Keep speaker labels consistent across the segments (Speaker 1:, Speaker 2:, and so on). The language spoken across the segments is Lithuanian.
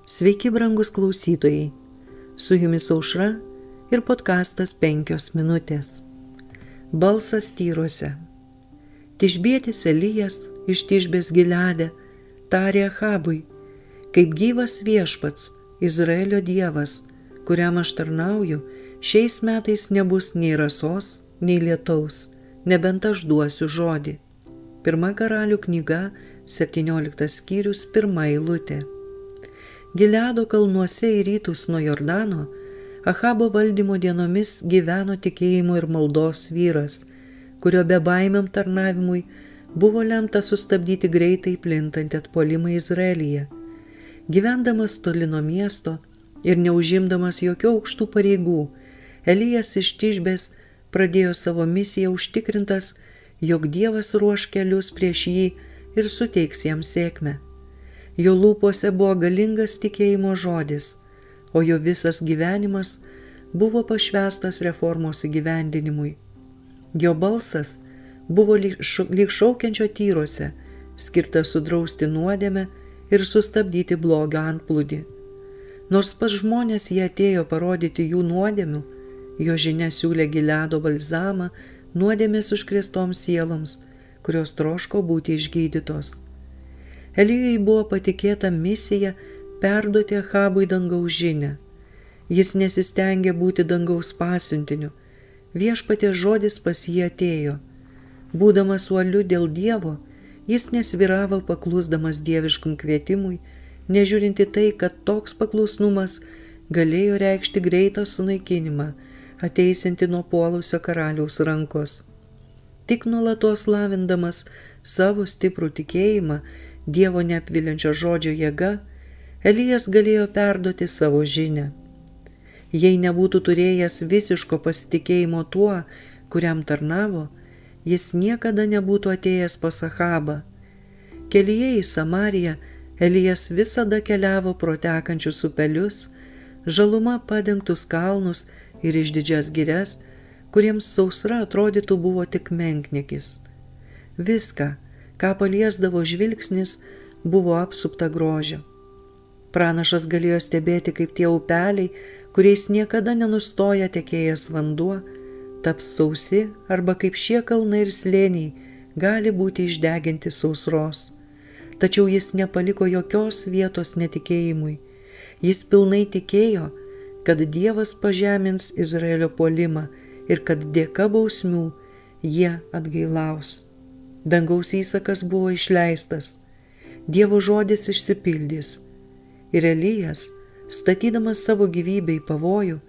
Speaker 1: Sveiki, brangus klausytojai. Su jumis Aušra ir podkastas 5 minutės. Balsas tyruose. Tišbietis Elijas iš Tišbės Gileade tarė Achabui: kaip gyvas viešpats, Izraelio dievas, kuriam aš tarnauju, šiais metais nebus nei rasos, nei lietaus, nebent aš duosiu žodį. 1 Karalių knyga, 17 skyrius, 1 eilutė. Gileado kalnuose į rytus nuo Jordano Achabo valdymo dienomis gyveno tikėjimo ir maldos vyras, kurio bebaimiam tarnavimui buvo lemta sustabdyti greitai plintantį atpuolimą Izraelyje. Gyvendamas toli nuo miesto ir neužimdamas jokių aukštų pareigų, Elijas iš Tišbės pradėjo savo misiją užtikrintas, jog Dievas ruoš kelius prieš jį ir suteiks jam sėkmę. Jo lūpose buvo galingas tikėjimo žodis, o jo visas gyvenimas buvo pašvęstas reformos įgyvendinimui. Jo balsas buvo lyg šaukiančio tyruose, skirtas sudrausti nuodėmę ir sustabdyti blogio antplūdį. Nors pas žmonės jie atėjo parodyti jų nuodėmių, jo žinia siūlė Gileado balzamą nuodėmės užkrėstoms sieloms, kurios troško būti išgydytos. Elijui buvo patikėta misija perduoti Achabui dangaus žinią. Jis nesistengė būti dangaus pasiuntiniu. Viešpaties žodis pas jį atėjo. Būdamas uoliu dėl Dievo, jis nesvyravo paklusdamas dieviškam kvietimui, nežiūrinti tai, kad toks paklusnumas galėjo reikšti greitą sunaikinimą, ateisinti nuo puolusio karaliaus rankos. Tik nuolatos lavindamas savo stiprų tikėjimą Dievo neapviliančio žodžio jėga, Elijas galėjo perduoti savo žinią. Jei nebūtų turėjęs visiško pasitikėjimo tuo, kuriam tarnavo, jis niekada nebūtų atėjęs pas Achabą. Kelyje į Samariją Elijas visada keliavo pro tekančius upelius, žaluma padengtus kalnus ir išdidžias girias, kuriems sausra atrodytų buvo tik menkniekis. Viską, ką paliesdavo žvilgsnis, buvo apsupta grožio. Pranašas galėjo stebėti, kaip tie upeliai, kuriais niekada nenustoja tekėjęs vanduo, taps sausi, arba kaip šie kalnai ir slėniai gali būti išdeginti sausros. Tačiau jis nepaliko jokios vietos netikėjimui. Jis pilnai tikėjo, kad Dievas pažemins Izraelio puolimą ir kad dėka bausmių jie atgailaus. Dangaus įsakas buvo išleistas, Dievo žodis išsipildys. Ir Elijas, statydamas savo gyvybę į pavojų,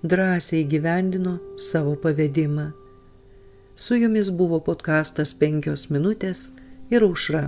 Speaker 1: drąsiai įgyvendino savo pavedimą. Su jumis buvo podkastas 5 minutės ir Aušra.